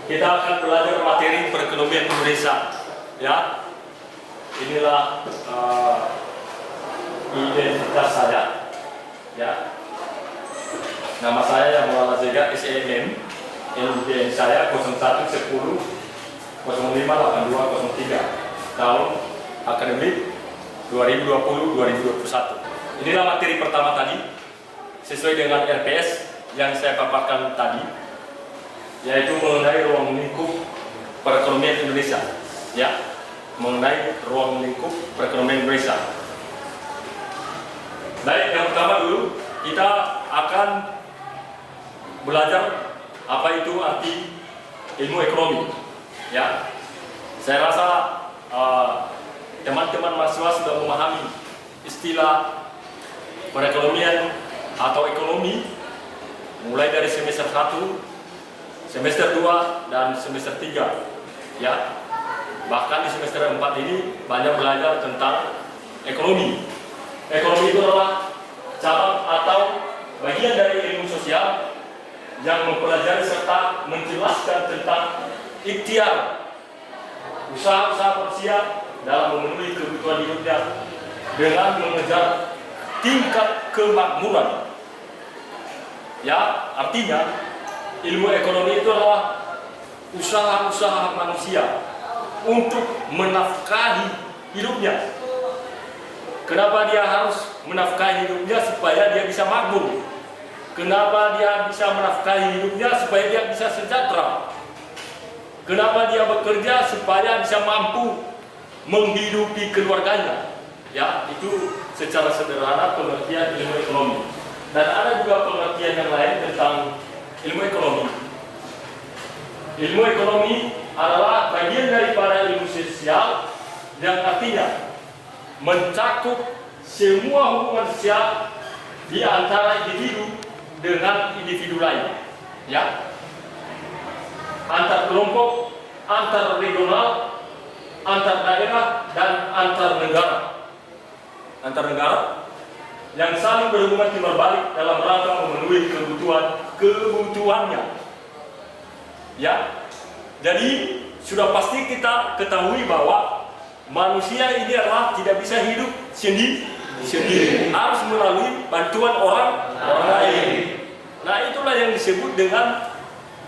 Kita akan belajar materi perekonomian Indonesia. Ya, inilah identitas saya. Ya, nama saya Maulana Zega SEMM. NPM saya 0110 058203 tahun akademik 2020-2021. Inilah materi pertama tadi sesuai dengan RPS yang saya paparkan tadi, yaitu mengenai ruang lingkup perekonomian Indonesia. Ya, mengenai ruang lingkup perekonomian Indonesia. Baik, yang pertama dulu kita akan belajar apa itu arti ilmu ekonomi. Ya, saya rasa teman-teman mahasiswa sudah memahami istilah perekonomian atau ekonomi mulai dari semester 1, semester 2, dan semester 3. Ya, bahkan di semester 4 ini banyak belajar tentang ekonomi. Ekonomi itu adalah cabang atau bagian dari ilmu sosial yang mempelajari serta menjelaskan tentang ikhtiar usaha-usaha manusia dalam memenuhi kebutuhan hidupnya dengan mengejar tingkat kemakmuran. Ya, artinya ilmu ekonomi itu adalah usaha-usaha manusia untuk menafkahi hidupnya. Kenapa dia harus menafkahi hidupnya? Supaya dia bisa makmur. Kenapa dia bisa menafkahi hidupnya? Supaya dia bisa sejahtera. Kenapa dia bekerja? Supaya bisa mampu menghidupi keluarganya. Ya, itu secara sederhana pengertian ilmu ekonomi. Dan ada juga pengertian yang lain tentang ilmu ekonomi. Ilmu ekonomi adalah bagian daripada ilmu sosial yang artinya mencakup semua hubungan sosial di antara individu dengan individu lain, ya, antar kelompok, antar regional, antar daerah, dan antar negara yang saling berhubungan timbal balik dalam rangka memenuhi kebutuhannya. Ya, jadi sudah pasti kita ketahui bahwa manusia ini adalah tidak bisa hidup sendiri, harus melalui bantuan orang lain. Nah, itulah yang disebut dengan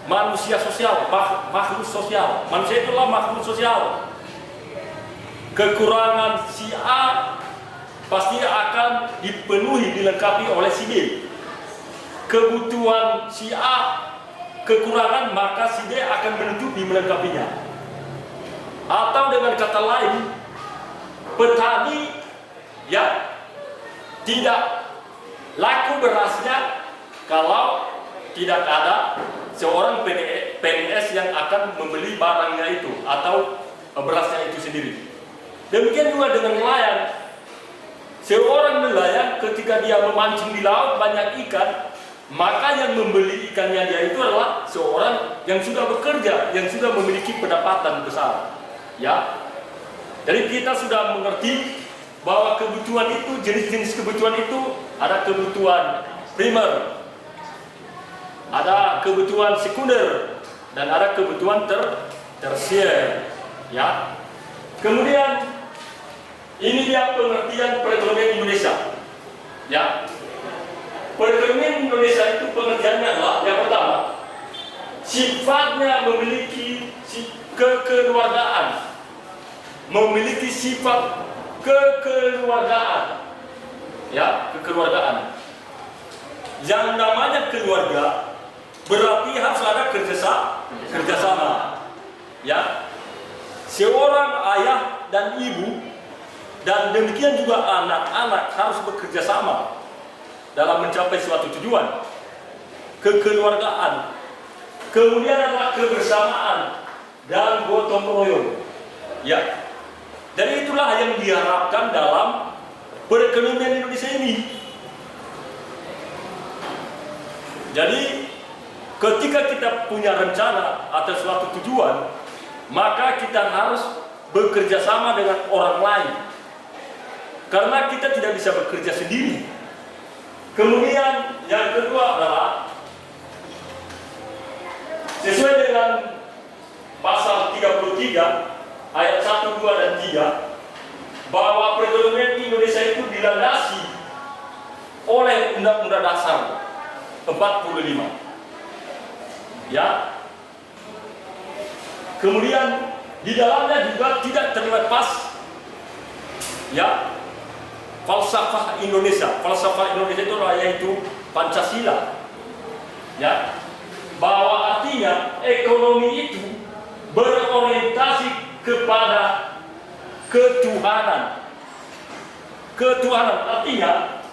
manusia sosial, makhluk sosial. Manusia itulah makhluk sosial. Kekurangan si A pasti akan dipenuhi, dilengkapi oleh si B. Kebutuhan si A kekurangan, maka si B akan menutupi, melengkapinya. Atau dengan kata lain, petani ya tidak laku berasnya kalau tidak ada seorang PNS yang akan membeli barangnya itu atau berasnya itu sendiri. Demikian juga dengan nelayan. Seorang nelayan ketika dia memancing di laut banyak ikan, maka yang membeli ikannya dia itu adalah seorang yang sudah bekerja, yang sudah memiliki pendapatan besar. Ya, jadi kita sudah mengerti bahwa kebutuhan itu, jenis-jenis kebutuhan itu ada kebutuhan primer, ada kebutuhan sekunder, dan ada kebutuhan tersier. Ya, kemudian ini dia pengertian perekonomian Indonesia. Ya, perekonomian Indonesia itu pengertiannya adalah yang pertama, sifatnya memiliki kekeluargaan, memiliki sifat kekeluargaan. Ya, kekeluargaan. Yang namanya keluarga berarti harus ada kerjasama. Ya, seorang ayah dan ibu dan demikian juga anak-anak harus bekerja sama dalam mencapai suatu tujuan. Kekeluargaan. Kemudian adalah kebersamaan dan gotong royong. Ya, jadi itulah yang diharapkan dalam perekonomian Indonesia ini. Jadi ketika kita punya rencana atas suatu tujuan, maka kita harus bekerja sama dengan orang lain, karena kita tidak bisa bekerja sendiri. Kemudian yang kedua adalah sesuai dengan pasal 33 ayat 1, 2, dan 3 bahwa perekonomian Indonesia itu dilandasi oleh Undang-Undang Dasar 45. Ya. Kemudian di dalamnya juga tidak terlepas ya falsafah Indonesia. Falsafah Indonesia itu yaitu Pancasila. Ya. Bahwa artinya ekonomi itu berorientasi kepada ketuhanan. Ketuhanan artinya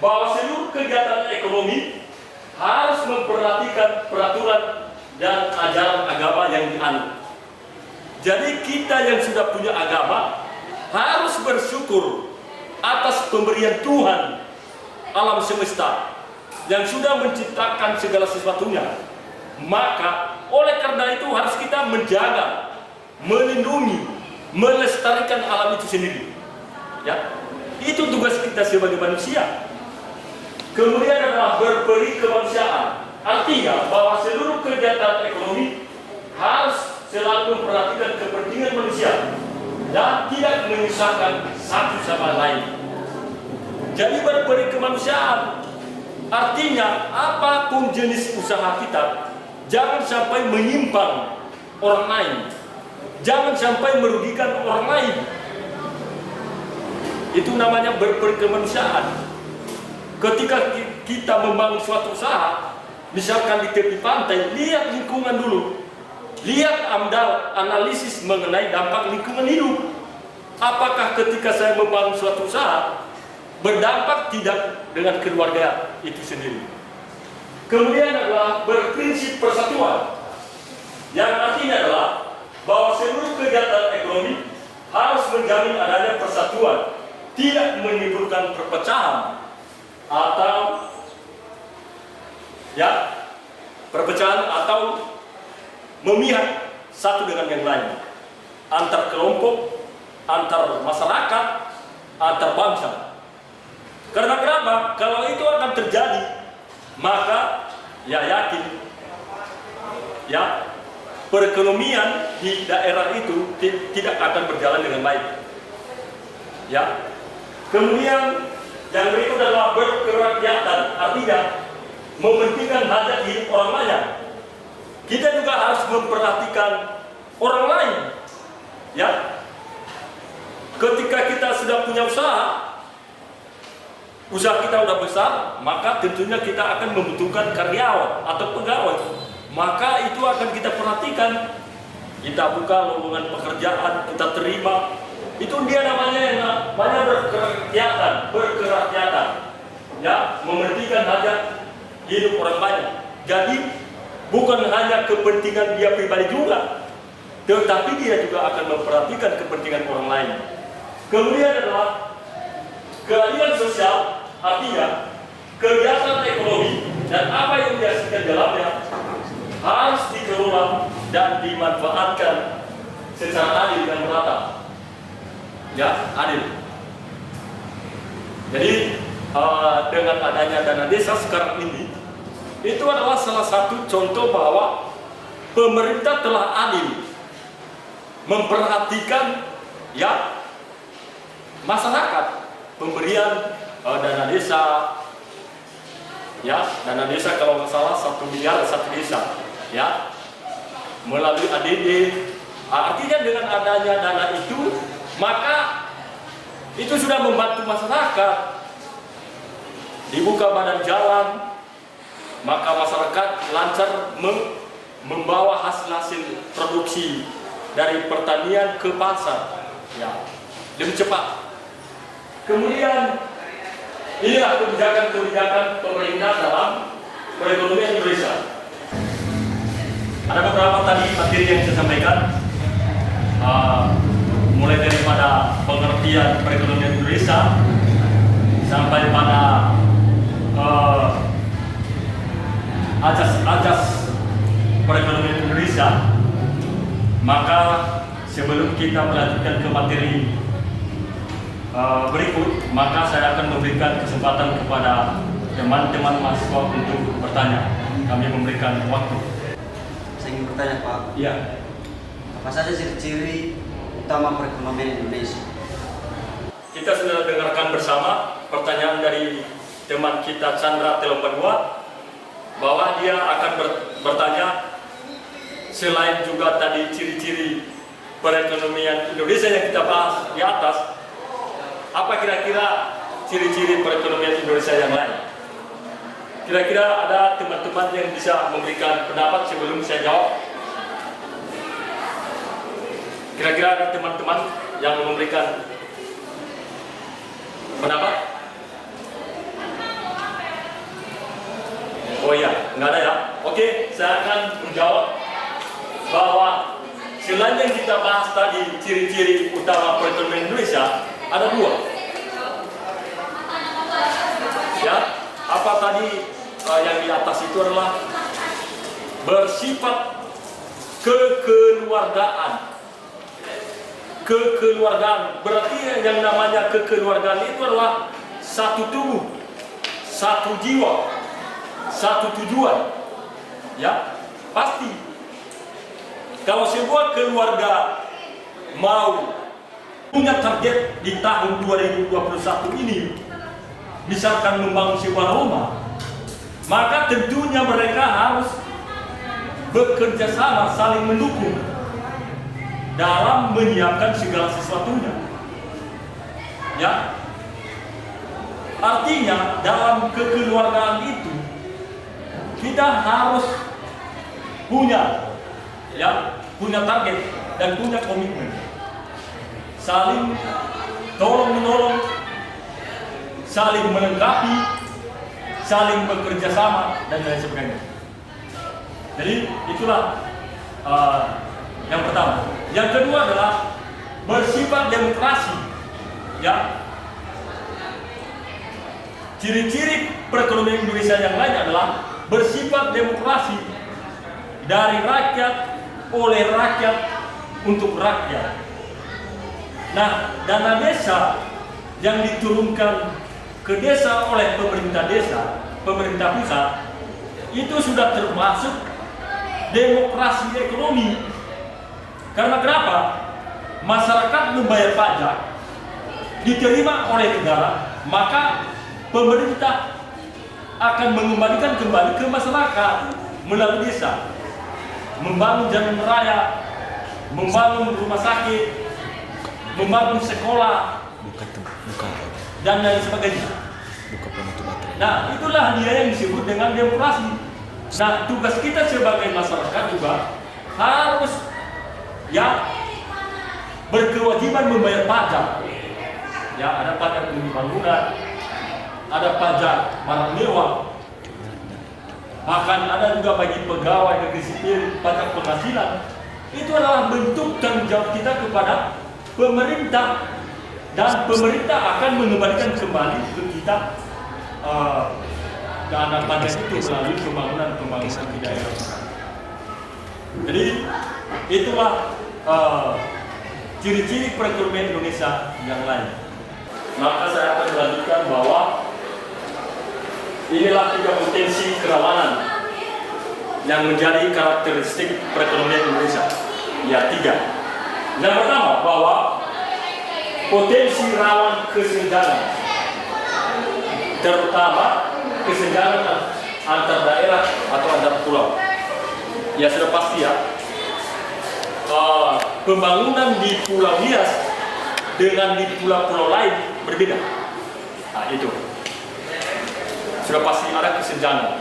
bahwa seluruh kegiatan ekonomi harus memperhatikan peraturan dan ajaran agama yang dianut. Jadi kita yang sudah punya agama harus bersyukur atas pemberian Tuhan alam semesta yang sudah menciptakan segala sesuatunya. Maka oleh karena itu harus kita menjaga, melindungi, melestarikan alam itu sendiri. Ya, itu tugas kita sebagai manusia. Kemudian adalah berperi kemanusiaan. Artinya bahwa seluruh kegiatan ekonomi harus selalu memperhatikan kepentingan manusia dan tidak menyusahkan satu sama lain. Jadi berperi kemanusiaan artinya apapun jenis usaha kita jangan sampai menyimpang orang lain, jangan sampai merugikan orang lain. Itu namanya berperi kemanusiaan. Ketika kita membangun suatu usaha, misalkan di tepi pantai, lihat lingkungan dulu. Lihat AMDAL, analisis mengenai dampak lingkungan hidup. Apakah ketika saya membangun suatu usaha, berdampak tidak dengan keluarga itu sendiri. Kemudian adalah berprinsip persatuan. Yang artinya adalah bahwa seluruh kegiatan ekonomi harus menjamin adanya persatuan, tidak menimbulkan perpecahan atau ya perpecahan atau memihak satu dengan yang lain, antar kelompok, antar masyarakat, antar bangsa. Karena kenapa? Kalau itu akan terjadi, maka ya yakin ya perekonomian di daerah itu tidak akan berjalan dengan baik. Ya. Kemudian yang berikut adalah berkerakyatan, artinya mementingkan hajat hidup orang lain. Kita juga harus memperhatikan orang lain. Ya, ketika kita sudah punya usaha kita udah besar, maka tentunya kita akan membutuhkan karyawan atau pegawai. Maka itu akan kita perhatikan. Kita buka lowongan pekerjaan, kita terima. Itu dia namanya berkerakyatan, ya, mementingkan hajat hidup orang banyak. Jadi bukan hanya kepentingan dia pribadi juga, tetapi dia juga akan memperhatikan kepentingan orang lain. Kemudian adalah keadilan sosial, artinya kegiatan ekonomi dan apa yang dihasilkan dalamnya harus dikelola dan dimanfaatkan secara adil dan merata. Ya, adil. Jadi dengan adanya dana desa sekarang ini, itu adalah salah satu contoh bahwa pemerintah telah adil memperhatikan ya masyarakat. Pemberian dana desa, ya dana desa kalau nggak salah 1 miliar satu desa, ya melalui ADD. Artinya dengan adanya dana itu, maka itu sudah membantu masyarakat. Dibuka badan jalan, maka masyarakat lancar membawa hasil-hasil produksi dari pertanian ke pasar, ya lebih cepat. Kemudian inilah kebijakan-kebijakan pemerintah dalam perekonomian Indonesia. Ada beberapa tadi materi yang saya sampaikan. Mulai daripada pengertian perekonomian Indonesia sampai pada ajas perekonomian Indonesia. Maka sebelum kita melanjutkan ke materi berikut, maka saya akan memberikan kesempatan kepada teman-teman mahasiswa untuk bertanya. Kami memberikan waktu. Saya ingin bertanya, Pak. Iya. Apa saja ciri-ciri utama perekonomian Indonesia? Kita sudah dengarkan bersama pertanyaan dari teman kita Chandra Telopadua, bahwa dia akan bertanya selain juga tadi ciri-ciri perekonomian Indonesia yang kita bahas di atas, apa kira-kira ciri-ciri perekonomian Indonesia yang lain? Kira-kira ada teman-teman yang bisa memberikan pendapat sebelum saya jawab? Kira-kira ada teman-teman yang memberikan pendapat? Oh iya, nggak ada ya? Oke, saya akan menjawab bahwa selain yang kita bahas tadi ciri-ciri utama perekonomian Indonesia, ada dua. Ya, apa tadi yang di atas itu adalah bersifat kekeluargaan. Kekeluargaan berarti yang namanya kekeluargaan itu adalah satu tubuh, satu jiwa, satu tujuan. Ya, pasti kalau sebuah keluarga mau punya target di tahun 2021 ini, misalkan membangun sebuah rumah, maka tentunya mereka harus bekerja sama, saling mendukung dalam menyiapkan segala sesuatunya. Ya, artinya dalam kekeluargaan itu kita harus punya, ya, punya target dan punya komitmen, saling tolong menolong, saling melengkapi, saling bekerja sama dan lain sebagainya. Jadi itulah yang pertama. Yang kedua adalah bersifat demokrasi. Ya, ciri-ciri perekonomian Indonesia yang lain adalah bersifat demokrasi, dari rakyat, oleh rakyat, untuk rakyat. Nah, dana desa yang diturunkan ke desa oleh pemerintah desa, pemerintah pusat, itu sudah termasuk demokrasi ekonomi. Karena kenapa? Masyarakat membayar pajak, diterima oleh negara, maka pemerintah akan mengembalikan kembali ke masyarakat melalui desa, membangun jalan raya, membangun rumah sakit, membangun sekolah, dan lain sebagainya. Nah, itulah dia yang disebut dengan demokrasi. Nah, tugas kita sebagai masyarakat juga harus, ya, berkewajiban membayar pajak. Ya, ada pajak bangunan, ada pajak barang mewah, bahkan ada juga bagi pegawai negeri sipil pajak penghasilan. Itu adalah bentuk tanggung jawab kita kepada pemerintah, dan pemerintah akan mengembalikan kembali ke kita dana pajak itu melalui pembangunan di daerah. Jadi itulah ciri-ciri perekonomian Indonesia yang lain. Maka saya akan melanjutkan bahwa inilah 3 potensi kerawanan yang menjadi karakteristik perekonomian Indonesia. Ya, 3. Yang pertama, bahwa potensi rawan kesenjangan, terutama kesenjangan antar daerah atau antar pulau. Ya, sudah pasti ya, pembangunan di Pulau Nias dengan di pulau-pulau lain berbeda. Nah, itu sudah pasti ada kesenjangan.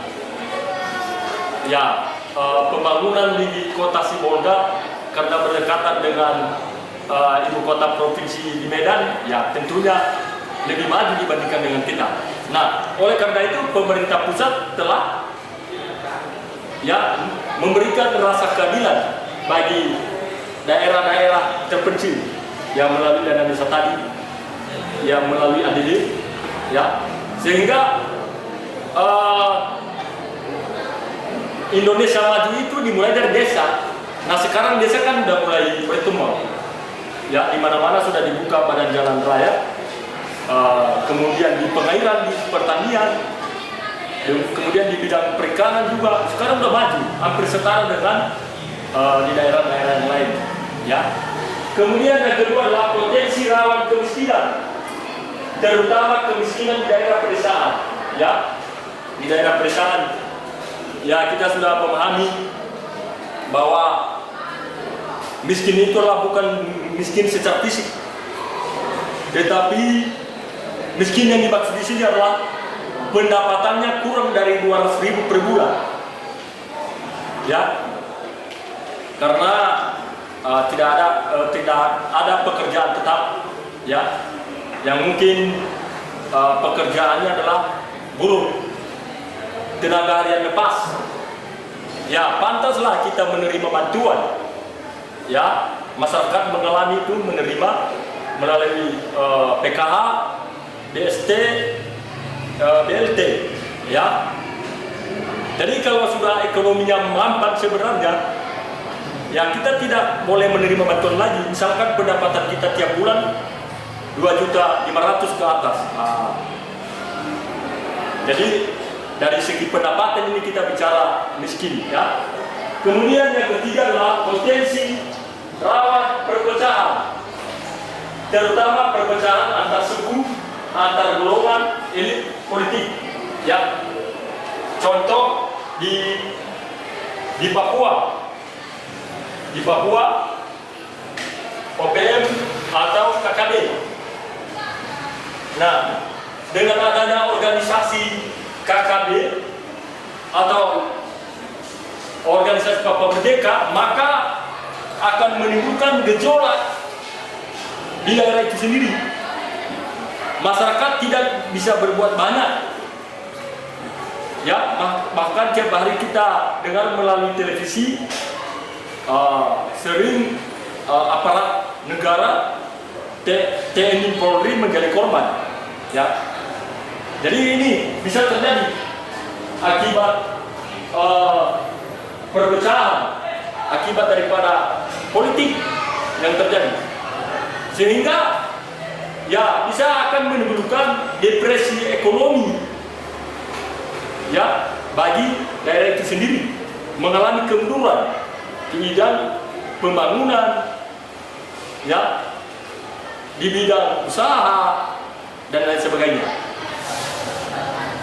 Ya, pembangunan di kota Sibolga karena berdekatan dengan ibu kota provinsi di Medan, ya tentunya lebih maju dibandingkan dengan kita. Nah, oleh karena itu pemerintah pusat telah, ya, memberikan rasa keadilan bagi daerah-daerah terpencil yang melalui dana desa tadi, yang melalui ADD, ya, sehingga Indonesia Maju itu dimulai dari desa. Nah, sekarang desa kan udah mulai bertumbuh, ya, di mana-mana sudah dibuka badan jalan raya, kemudian di pengairan, di pertanian, kemudian di bidang perikanan juga sekarang udah maju, hampir setara dengan di daerah-daerah yang lain. Ya. Kemudian yang kedua adalah potensi rawan kemiskinan, terutama kemiskinan di daerah pedesaan. Ya, di daerah pedesaan. Ya, kita sudah memahami bahwa miskin itu adalah bukan miskin secara fisik, tetapi miskin yang dimaksud di sini adalah pendapatannya kurang dari 200.000 per bulan. Ya, karena tidak ada pekerjaan tetap, ya, yang mungkin pekerjaannya adalah buruh, tenaga harian lepas. Ya, pantaslah kita menerima bantuan. Ya, masyarakat mengalami itu menerima melalui PKH, BST, BLT. Ya, jadi kalau sudah ekonominya mampat sebenarnya, ya kita tidak boleh menerima bantuan lagi. Misalkan pendapatan kita tiap bulan 2.500.000 ke atas. Jadi dari segi pendapatan ini kita bicara miskin, ya. Kemudian yang ketiga adalah potensi rawan perpecahan, terutama perpecahan antar suku, antar golongan elit politik, ya. Contoh di Papua, OPM atau KKB. Nah, dengan adanya organisasi KKB atau organisasi Papua Merdeka, maka akan menimbulkan gejolak di daerah itu sendiri. Masyarakat tidak bisa berbuat banyak. Ya, bahkan tiap hari kita dengar melalui televisi sering aparat negara, TNI Polri menjadi korban. Ya, jadi ini bisa terjadi akibat perpecahan, akibat daripada politik yang terjadi, sehingga ya bisa akan menimbulkan depresi ekonomi, ya, bagi daerah itu sendiri, mengalami kemunduran di bidang pembangunan, ya, di bidang usaha dan lain sebagainya.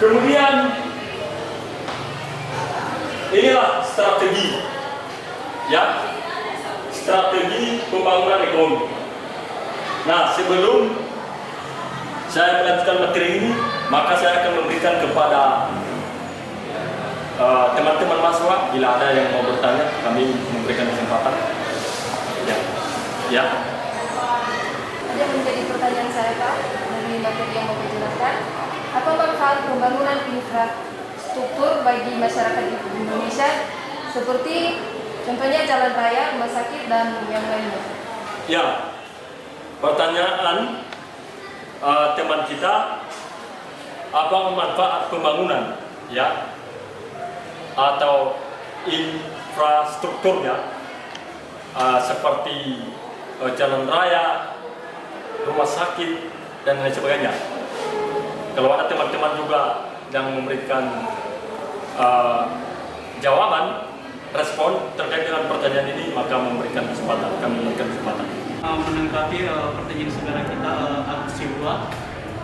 Kemudian inilah strategi, ya, strategi pembangunan ekonomi. Nah, sebelum saya melanjutkan materi ini, maka saya akan memberikan kepada teman-teman mahasiswa, bila ada yang mau bertanya, kami memberikan kesempatan. Ya. Ada menjadi pertanyaan saya, Pak, dari materi yang mau dijelaskan. Apa manfaat pembangunan infrastruktur bagi masyarakat di Indonesia, seperti contohnya jalan raya, rumah sakit, dan yang lainnya? Ya, pertanyaan teman kita, apa manfaat pembangunan, ya, atau infrastrukturnya, seperti jalan raya, rumah sakit, dan lain sebagainya. Kalau ada teman-teman juga yang memberikan jawaban, respon terkait dengan pertanyaan ini, maka kami memberikan kesempatan. Menanggapi pertanyaan saudara kita Agus Silva,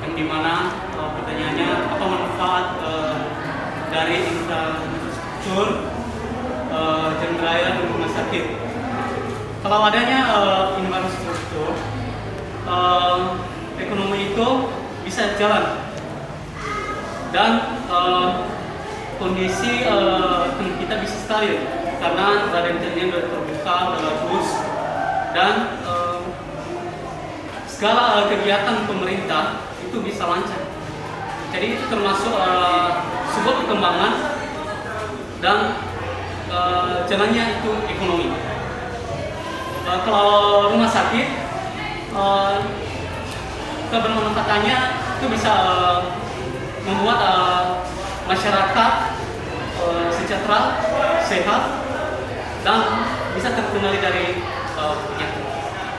yang dimana pertanyaannya apa manfaat dari infrastruktur jalan raya dan rumah sakit. Kalau adanya infrastruktur, ekonomi itu bisa jalan, dan kondisi kita bisa stabil karena badan jalannya sudah terbuka, sudah bagus, dan segala kegiatan pemerintah itu bisa lancar. Jadi itu termasuk sebuah perkembangan dan jalannya itu ekonomi. Kalau rumah sakit, kebermanfaatannya itu bisa membuat masyarakat sejahtera, sehat, dan bisa terkendali dari penyakit.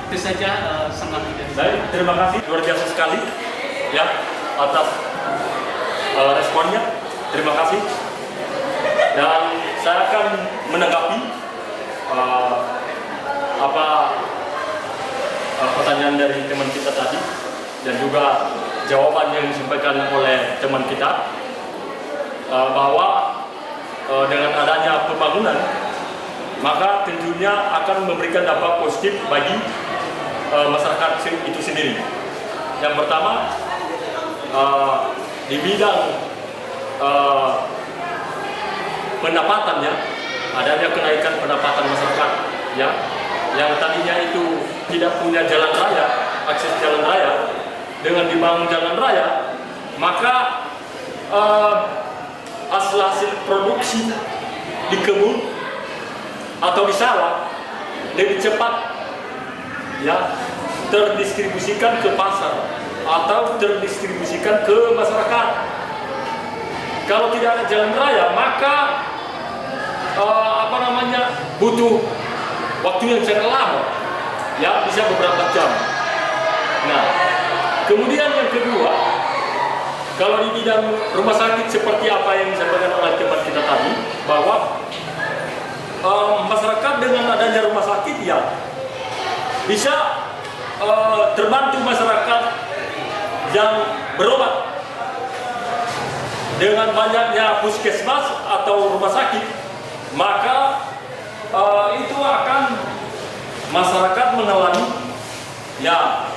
Itu saja sambutan dari saya. Baik, terima kasih, luar biasa sekali, ya, atas responnya. Terima kasih. Dan saya akan menanggapi apa pertanyaan dari teman kita tadi dan juga jawaban yang disampaikan oleh teman kita bahwa dengan adanya pembangunan maka tentunya akan memberikan dampak positif bagi masyarakat itu sendiri. Yang pertama di bidang pendapatannya, adanya kenaikan pendapatan masyarakat ya, yang tadinya itu tidak punya jalan raya, akses jalan raya, dengan dibangun jalan raya maka hasil produksi di kebun atau di sawah lebih cepat ya terdistribusikan ke pasar atau terdistribusikan ke masyarakat. Kalau tidak ada jalan raya maka butuh waktu yang sangat lama ya, bisa beberapa jam. Nah, kemudian yang kedua, kalau di bidang rumah sakit seperti apa yang disampaikan oleh teman kita tadi, bahwa masyarakat dengan adanya rumah sakit ya bisa terbantu masyarakat yang berobat. Dengan banyaknya puskesmas atau rumah sakit, maka itu akan masyarakat mengalami ya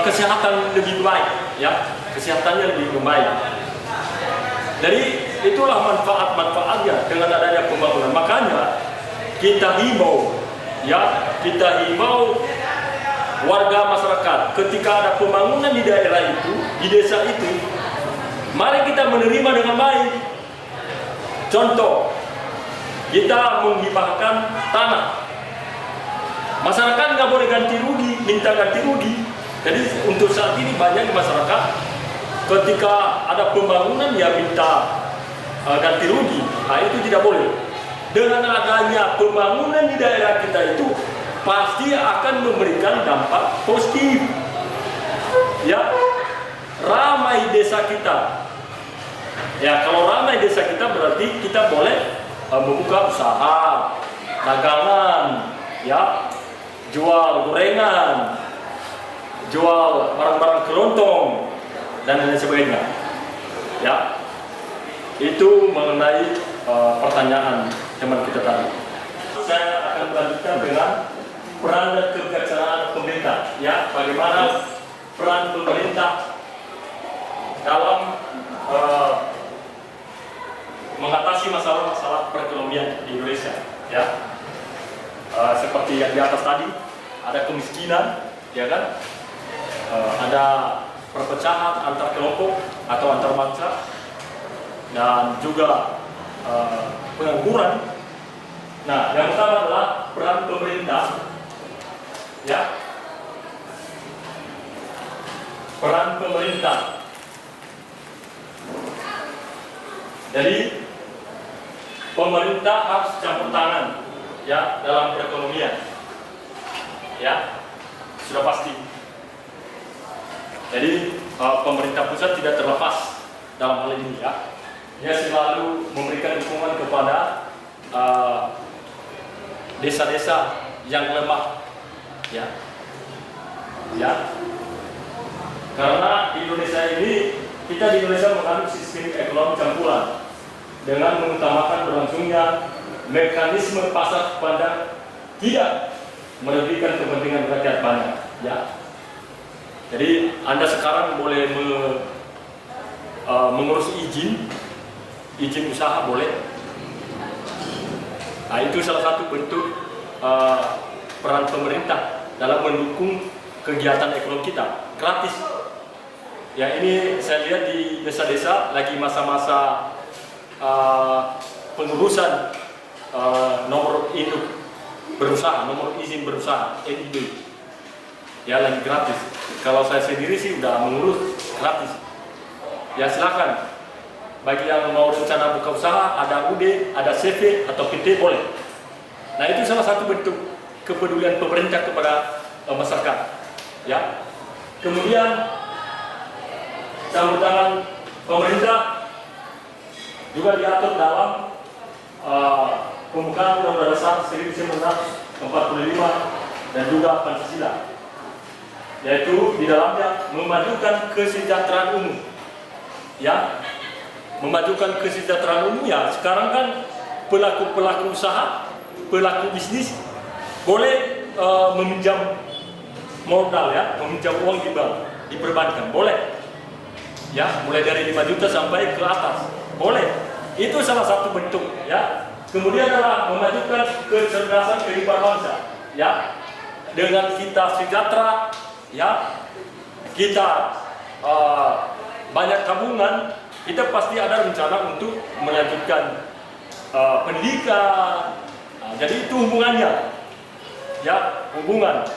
kesehatan lebih baik ya, kesehatannya lebih baik. Jadi itulah manfaat-manfaatnya dengan adanya pembangunan. Makanya kita himbau ya, kita himbau warga masyarakat ketika ada pembangunan di daerah itu, di desa itu, mari kita menerima dengan baik. Contoh, kita menghibahkan tanah. Masyarakat nggak boleh ganti rugi, minta ganti rugi. Jadi untuk saat ini banyak masyarakat ketika ada pembangunan ya minta ganti rugi. Nah, itu tidak boleh. Dengan adanya pembangunan di daerah kita itu pasti akan memberikan dampak positif. Ya, ramai desa kita. Ya, kalau ramai desa kita berarti kita boleh membuka usaha, dagangan, ya, jual gorengan, jual barang-barang kelontong dan lain sebagainya. Ya, itu mengenai pertanyaan teman kita tadi. Saya akan melanjutkan dengan peran dan kebijaksanaan pemerintah. Ya, bagaimana peran pemerintah dalam mengatasi masalah-masalah perekonomian di Indonesia. Ya, seperti yang di atas tadi, ada kemiskinan, ya kan? Ada perpecahan antar kelompok atau antar bangsa, dan juga pengangguran. Nah, yang pertama adalah peran pemerintah. Ya, peran pemerintah. Jadi pemerintah harus campur tangan ya dalam perekonomian. Ya, sudah pasti. Jadi pemerintah pusat tidak terlepas dalam hal ini ya. Dia selalu memberikan dukungan kepada desa-desa yang lemah ya. Ya. Karena di Indonesia ini, kita di Indonesia menganut sistem ekonomi campuran dengan mengutamakan berlangsungnya mekanisme pasar pandang, tidak merugikan kepentingan rakyat banyak. Ya. Jadi Anda sekarang boleh mengurus izin usaha boleh. Nah, itu salah satu bentuk peran pemerintah dalam mendukung kegiatan ekonomi kita, gratis. Ya, ini saya lihat di desa-desa lagi masa-masa pengurusan nomor induk berusaha, nomor izin berusaha, NIB. Ya, lagi gratis. Kalau saya sendiri sih udah mengurus gratis. Ya, silakan. Bagi yang mau rencana buka usaha, ada UD, ada CV atau PT boleh. Nah, itu salah satu bentuk kepedulian pemerintah kepada masyarakat. Ya. Kemudian campur tangan pemerintah juga diatur dalam pembukaan Undang-Undang Dasar 1945 dan juga Pancasila, yaitu di dalamnya memajukan kesejahteraan umum. Ya, memajukan kesejahteraan umum ya. Sekarang kan pelaku-pelaku usaha, pelaku bisnis boleh meminjam modal ya, meminjam uang di bank, di perbankan, boleh. Ya, mulai dari 5 juta sampai ke atas, boleh. Itu salah satu bentuk ya. Kemudian adalah memajukan kecerdasan kehidupan bangsa, ya. Dengan kita sejahtera, ya, kita banyak tabungan, kita pasti ada rencana untuk melanjutkan pendidikan. Jadi itu hubungannya, ya, hubungan.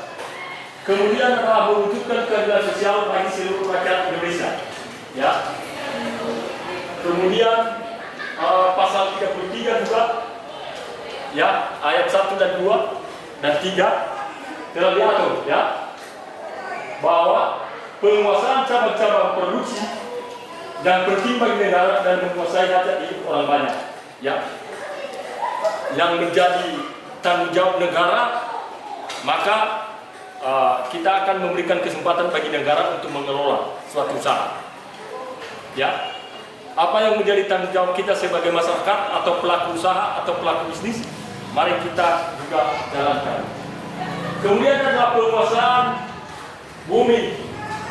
Kemudian adalah mewujudkan keadilan sosial bagi seluruh rakyat Indonesia, ya. Kemudian pasal 33 juga, ya, ayat 1 dan 2 dan 3 telah diatur, ya, bahwa penguasaan cabang-cabang produksi dan berkembang negara dan menguasai hajat hidup orang banyak, ya, yang menjadi tanggung jawab negara, maka kita akan memberikan kesempatan bagi negara untuk mengelola suatu usaha, ya. Apa yang menjadi tanggung jawab kita sebagai masyarakat atau pelaku usaha atau pelaku bisnis, mari kita juga jalankan. Kemudian adalah penguasaan bumi,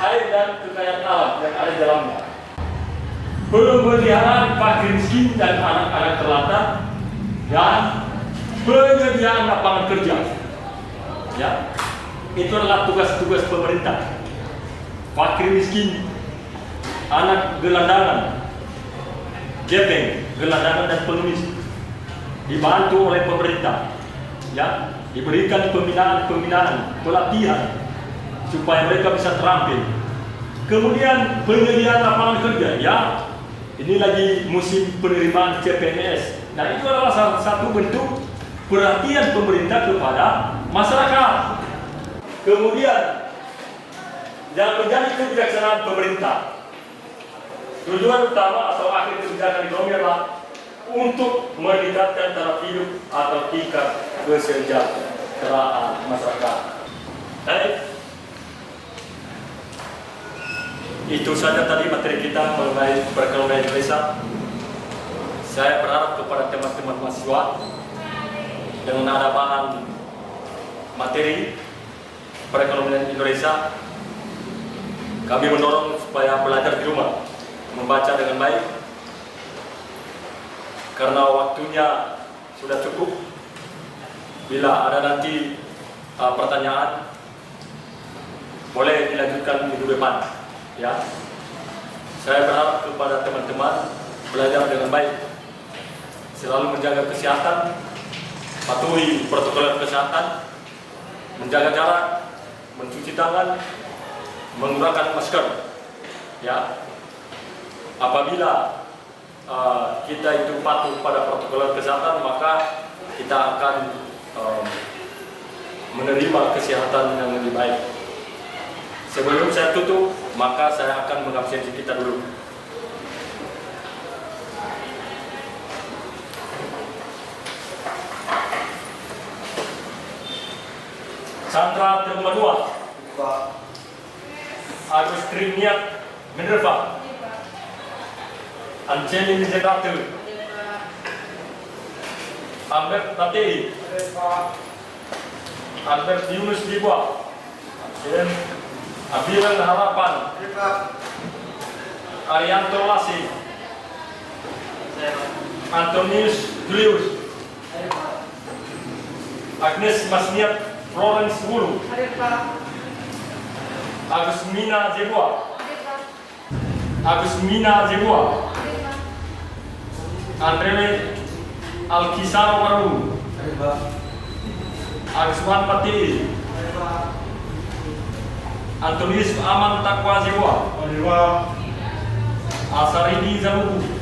air dan kekayaan alam yang ada di dalamnya. Pemeliharaan fakir miskin dan anak-anak terlantar dan penyediaan lapangan kerja. Ya, itu adalah tugas-tugas pemerintah. Fakir miskin, anak gelandangan, gepeng, gelandangan dan pengemis dibantu oleh pemerintah, ya, diberikan pembinaan, pelatihan supaya mereka bisa terampil. Kemudian penyediaan lapangan kerja, ya, ini lagi musim penerimaan CPNS. Nah, itu adalah salah satu bentuk perhatian pemerintah kepada masyarakat. Kemudian yang menjadi kebijaksanaan pemerintah, tujuan utama atau akhir kebijakan ekonomi adalah untuk meningkatkan taraf hidup atau tingkat kesejahteraan masyarakat. Baik, itu saja tadi materi kita mengenai perekonomian Indonesia. Saya berharap kepada teman-teman mahasiswa dengan ada bahan materi perekonomian Indonesia, kami mendorong supaya belajar di rumah, membaca dengan baik, karena waktunya sudah cukup. Bila ada nanti pertanyaan, boleh dilanjutkan minggu depan, ya. Saya berharap kepada teman-teman belajar dengan baik, selalu menjaga kesehatan, patuhi protokol kesehatan, menjaga jarak, mencuci tangan, menggunakan masker, ya. Apabila kita itu patuh pada protokol kesehatan, maka kita akan menerima kesehatan yang lebih baik. Sebelum saya tutup, maka saya akan mengabsensi kita dulu. Sandra Termadua, Agus Triniat Minerva, Angelin Zedatu, Albert Tatei, Albert Yunus Diba, dan Abiran Harapan, Arianto Lasi, Antonius Julius, Agnes Masniat Florence Wulu, Agus Mina Zebua, Agus Mina Zebua, Andre Alkisaro Waru, Agus Wan Pati, Antonius Aman Takwa Zebua, Asarini Zalubu,